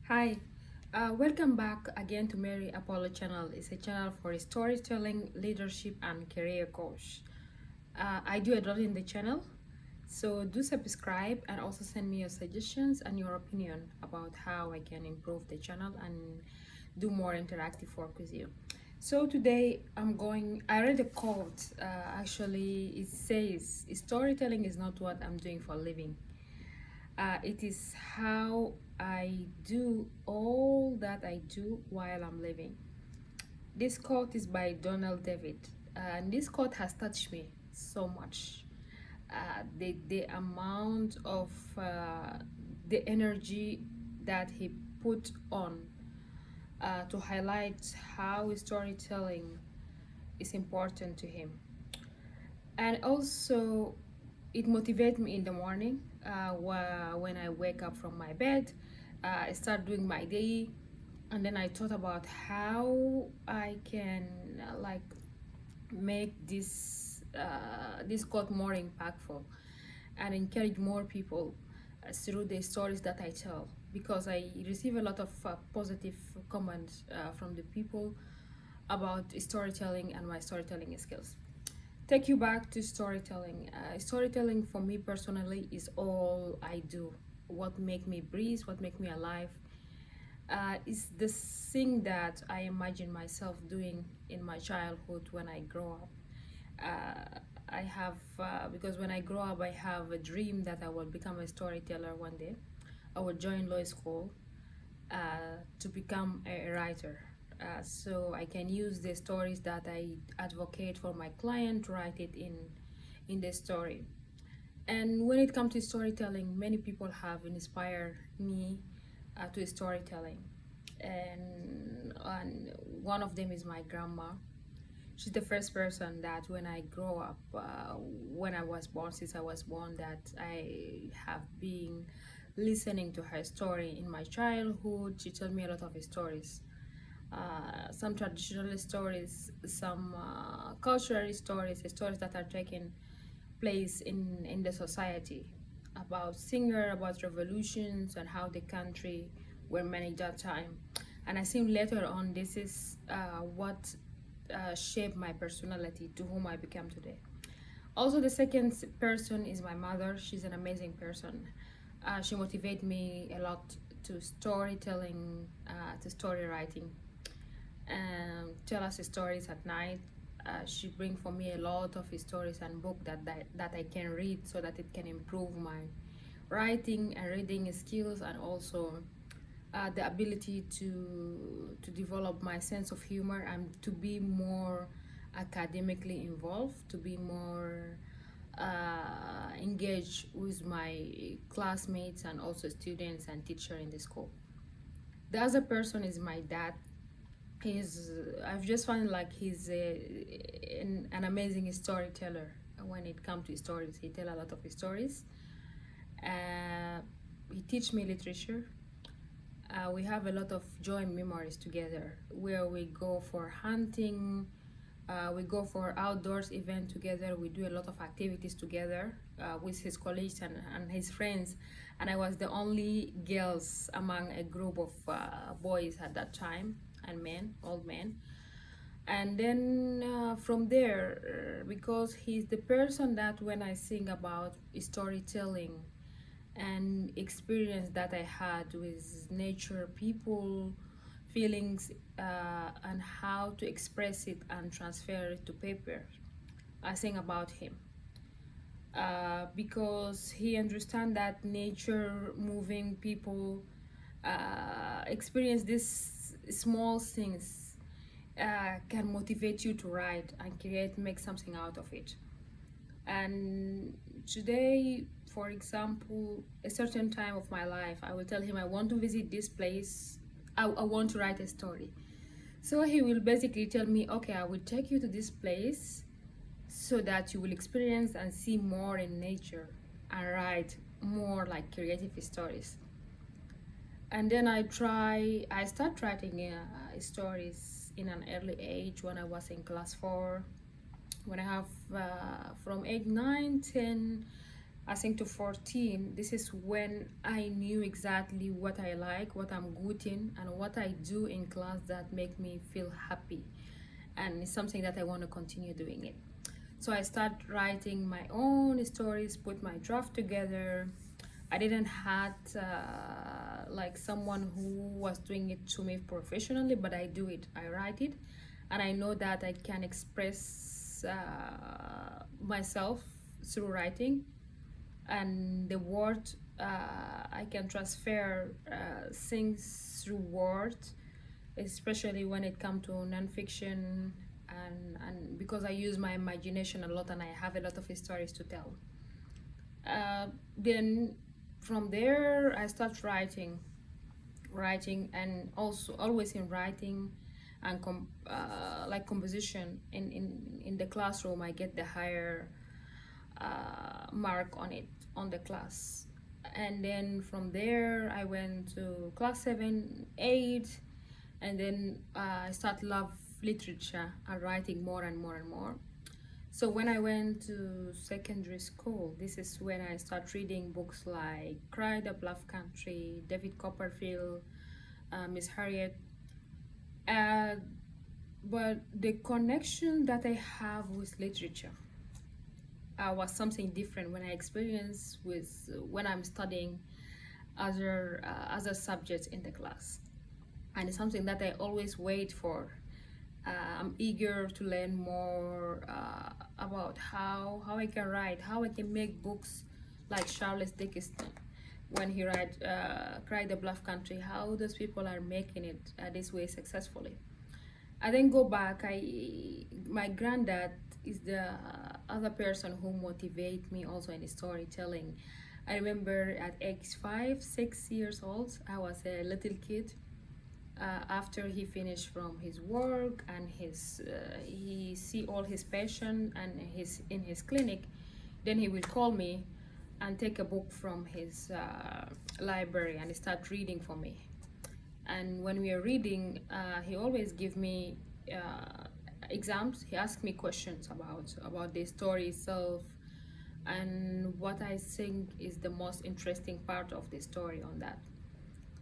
Hi, welcome back again to Mary Apollo channel. It's a channel for storytelling, leadership, and career coach. I do a lot in the channel, so do subscribe and also send me your suggestions and your opinion about how I can improve the channel and do more interactive work with you. So today I read a quote. Actually, it says, storytelling is not what I'm doing for a living. It is how I do all that I do while I'm living. This quote is by Donald David, and this quote has touched me so much. The amount of the energy that he put on to highlight how storytelling is important to him, and also it motivates me in the morning when I wake up from my bed. I start doing my day, and then I thought about how I can make this quote more impactful and encourage more people through the stories that I tell, because I receive a lot of positive comments from the people about storytelling and my storytelling skills. Take you back to storytelling. Storytelling for me personally is all I do. What make me breathe, what make me alive, is the thing that I imagine myself doing in my childhood when I grow up. I have because when I grow up, I have a dream that I will become a storyteller one day. I will join law school to become a writer. So I can use the stories that I advocate for my client, write it in the story. And when it comes to storytelling, many people have inspired me to storytelling, and one of them is my grandma. She's the first person that when I grow up, when I was born, since I was born, that I have been listening to her story in my childhood. She told me a lot of stories, some traditional stories, some cultural stories, stories that are taking place in the society, about singer, about revolutions, and how the country were managed that time. And I think later on, this is what shaped my personality to whom I became today. Also, the second person is my mother. She's an amazing person. She motivated me a lot to storytelling, to story writing, and tell us stories at night. She bring for me a lot of stories and book that I can read so that it can improve my writing and reading skills, and also the ability to develop my sense of humor and to be more academically involved, to be more engaged with my classmates and also students and teacher in the school. The other person is my dad. He's I've just found like an amazing storyteller. When it comes to stories, he tell a lot of stories. uh, he teach me literature. We have a lot of joint memories together, where we go for hunting, we go for outdoors event together, we do a lot of activities together with his colleagues and his friends. And I was the only girls among a group of boys at that time, and men, old men. And then from there, because he's the person that when I think about storytelling and experience that I had with nature, people, feelings, and how to express it and transfer it to paper, I think about him. Because he understands that nature, moving people, experience these small things can motivate you to write and create, make something out of it. And today, for example, a certain time of my life, I will tell him I want to visit this place. I want to write a story. So he will basically tell me, okay, I will take you to this place so that you will experience and see more in nature and write more like creative stories. And then I start writing stories in an early age when I was in class 4, when I have from age 9, 10, I think to 14, this is when I knew exactly what I like, what I'm good in, and what I do in class that make me feel happy. And it's something that I want to continue doing it. So I start writing my own stories, put my draft together. I didn't had like someone who was doing it to me professionally, but I do it. I write it, and I know that I can express myself through writing, and the word I can transfer things through words, especially when it comes to nonfiction, and because I use my imagination a lot and I have a lot of stories to tell. Then from there I start writing, and also always in writing and like composition in the classroom I get the higher mark on it on the class. And then from there I went to class 7 8, and then I start love literature and writing more and more and more. So when I went to secondary school, this is when I start reading books like Cry the Bluff Country, David Copperfield, Miss Harriet. uh, but the connection that I have with literature was something different when I experience with when I'm studying other subjects in the class, and it's something that I always wait for. I'm eager to learn more about how I can write, how I can make books like Charles Dickens when he write Cry the Bluff Country, how those people are making it this way successfully. I then go back. My granddad is the other person who motivate me also in storytelling. I remember at age 5 6 years old, I was a little kid. After he finished from his work and he see all his patient and his in his clinic, then he will call me and take a book from his library and start reading for me. And when we are reading, he always give me exams. He asked me questions about the story itself and what I think is the most interesting part of the story on that.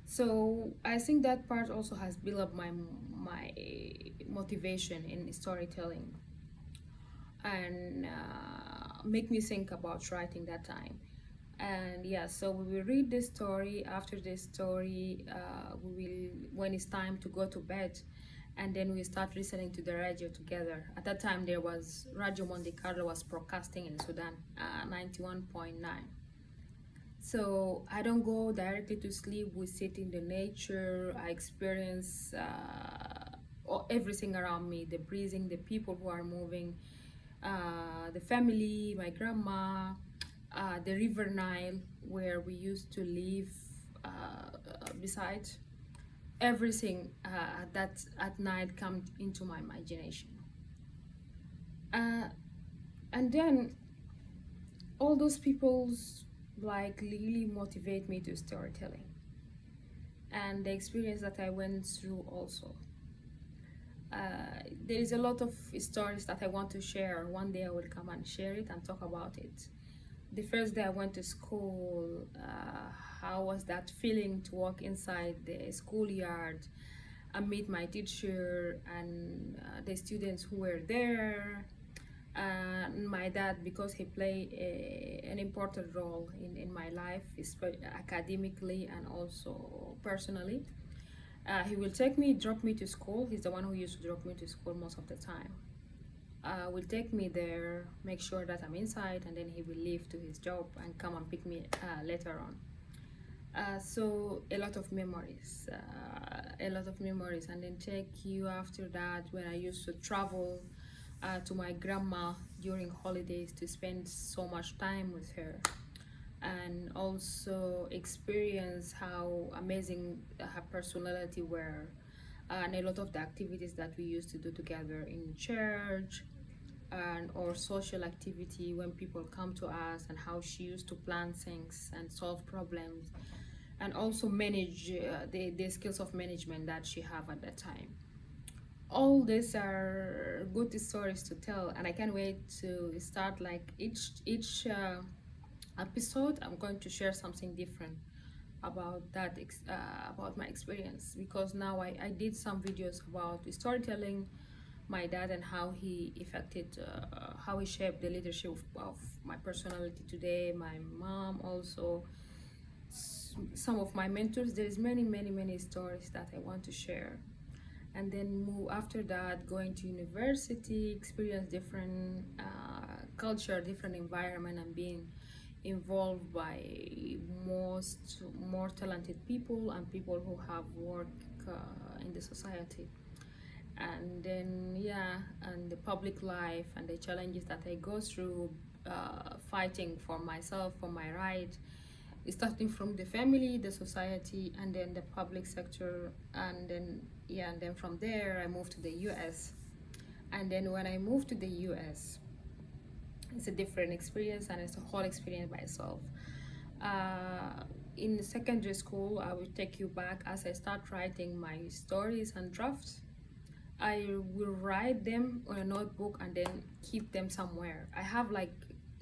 So I think that part also has built up my motivation in storytelling, and make me think about writing that time. And yeah, so we will read this story. After this story, we will, when it's time to go to bed, and then we start listening to the radio together. At that time there was Radio Monte Carlo was broadcasting in Sudan, 91.9. So I don't go directly to sleep. We sit in the nature. I experience everything around me, the breathing, the people who are moving, the family, my grandma, the river Nile where we used to live beside. Everything that at night comes into my imagination. Uh, and then all those people's like really motivate me to storytelling, and the experience that I went through also. There is a lot of stories that I want to share. One day I will come and share it and talk about it. The first day I went to school, how was that feeling to walk inside the schoolyard and meet my teacher and the students who were there. My dad, because he played an important role in my life, academically and also personally. He will take me, drop me to school. He's the one who used to drop me to school most of the time. Will take me there, make sure that I'm inside, and then he will leave to his job and come and pick me later on. So a lot of memories, and then take you after that when I used to travel to my grandma during holidays to spend so much time with her, and also experience how amazing her personality were, and a lot of the activities that we used to do together in church and or social activity when people come to us, and how she used to plan things and solve problems, and also manage the skills of management that she have at that time. All these are good stories to tell, and I can't wait to start like each episode, I'm going to share something different about that about my experience, because now I did some videos about storytelling, my dad, and how he affected, how he shaped the leadership of my personality today, my mom also, some of my mentors. There's many stories that I want to share. And then move after that, going to university, experience different culture, different environment, and being involved by more talented people and people who have work in the society. And then yeah, and the public life and the challenges that I go through, fighting for myself, for my right, starting from the family, the society, and then the public sector. And then yeah, and then from there I moved to the US. And then when I moved to the US, it's a different experience, and it's a whole experience by itself. In secondary school, I will take you back as I start writing my stories and drafts. I will write them on a notebook and then keep them somewhere. I have like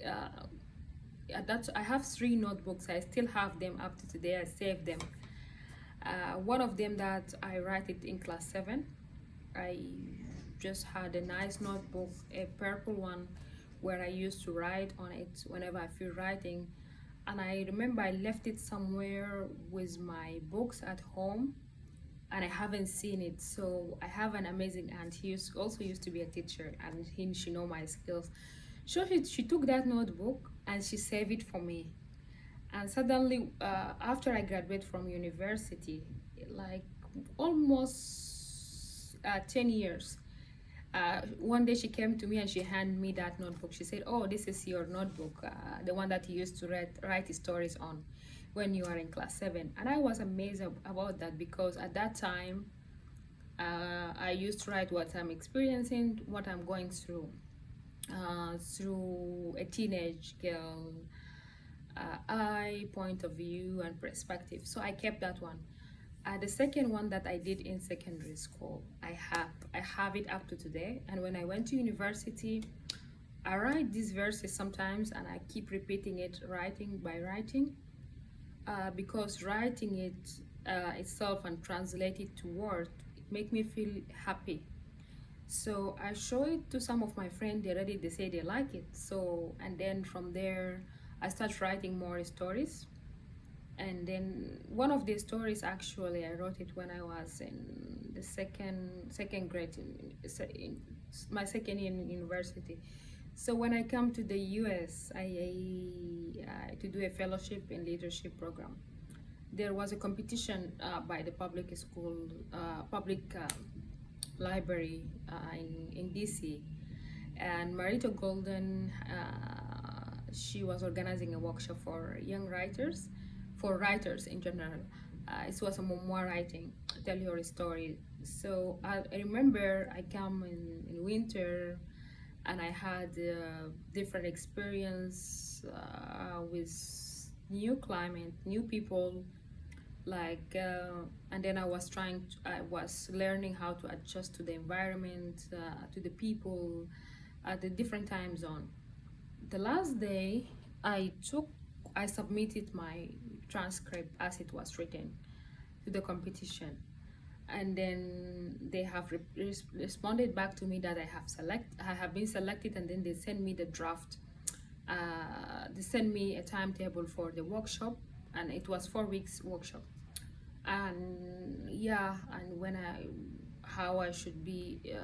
I have 3 notebooks. I still have them up to today. I save them. One of them that I write it in class 7. I just had a nice notebook, a purple one, where I used to write on it whenever I feel writing. And I remember I left it somewhere with my books at home, and I haven't seen it. So I have an amazing aunt. Also used to be a teacher, and she know my skills. So she took that notebook and she saved it for me. And suddenly, after I graduated from university, like almost 10 years, one day she came to me and she handed me that notebook. She said, "Oh, this is your notebook, the one that you used to write stories on when you are in class 7." And I was amazed about that, because at that time, I used to write what I'm experiencing, what I'm going through a teenage girl eye, point of view, and perspective. So I kept that one. The second one that I did in secondary school, I have it up to today. And when I went to university, I write these verses sometimes, and I keep repeating it, writing by writing, because writing it itself and translate it to word, it make me feel happy. So I show it to some of my friends. They say they like it. So, and then from there, I start writing more stories. And then one of the stories, actually, I wrote it when I was in the second grade, in my second year in university. So when I come to the US, to do a fellowship in leadership program, there was a competition by the public school, public library in DC, and Marita Golden, she was organizing a workshop for young writers, for writers in general. It was a memoir writing, tell your story. So I remember I come in winter, and I had a different experience with new climate, new people, like and then I was learning how to adjust to the environment, to the people, at the different time zone. The last day I submitted my transcript as it was written to the competition, and then they have responded back to me that I have been selected, and then they send me the draft. They send me a timetable for the workshop, and it was 4 weeks workshop. And yeah, and how I should be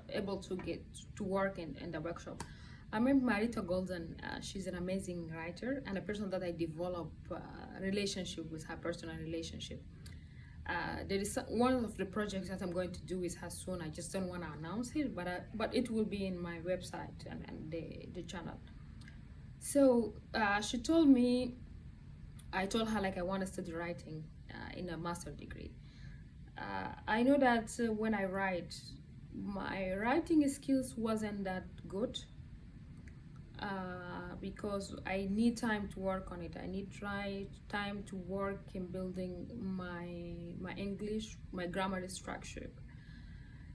able to get to work in the workshop. I remember Marita Golden. She's an amazing writer and a person that I develop relationship with, her personal relationship. There is one of the projects that I'm going to do with her soon. I just don't want to announce it, but it will be in my website and the channel. So she told me, I told her like I want to study writing in a master's degree. I know that when I write, my writing skills wasn't that good, because I need time to work on it. I need time to work in building my English, my grammar structure.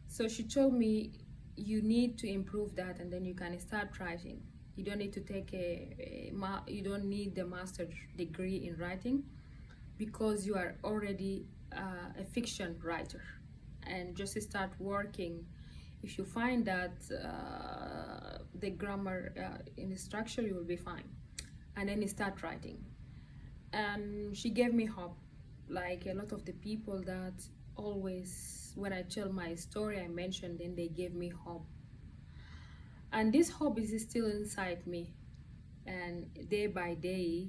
So she told me, you need to improve that, and then you can start writing. You don't need to take you don't need the master degree in writing, because you are already a fiction writer. And just start working. If you find that the grammar in the structure, you will be fine, and then you start writing. And she gave me hope, like a lot of the people that always, when I tell my story, I mention, then they gave me hope. And this hope is still inside me, and day by day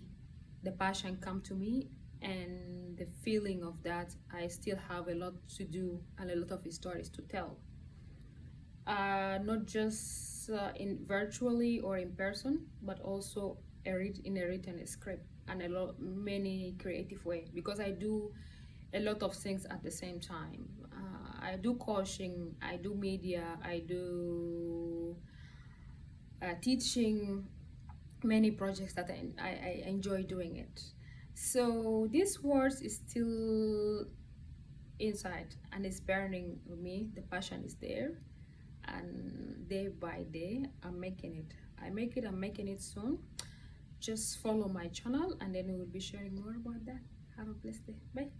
the passion come to me, and the feeling of that I still have a lot to do and a lot of stories to tell, not just in virtually or in person, but also in a written script, and many creative way, because I do a lot of things at the same time. I do coaching, I do media, I do teaching, many projects that I enjoy doing it. So this words is still inside and it's burning me. The passion is there, and day by day I'm making it. I'm making it soon. Just follow my channel, and then we will be sharing more about that. Have a blessed day. Bye.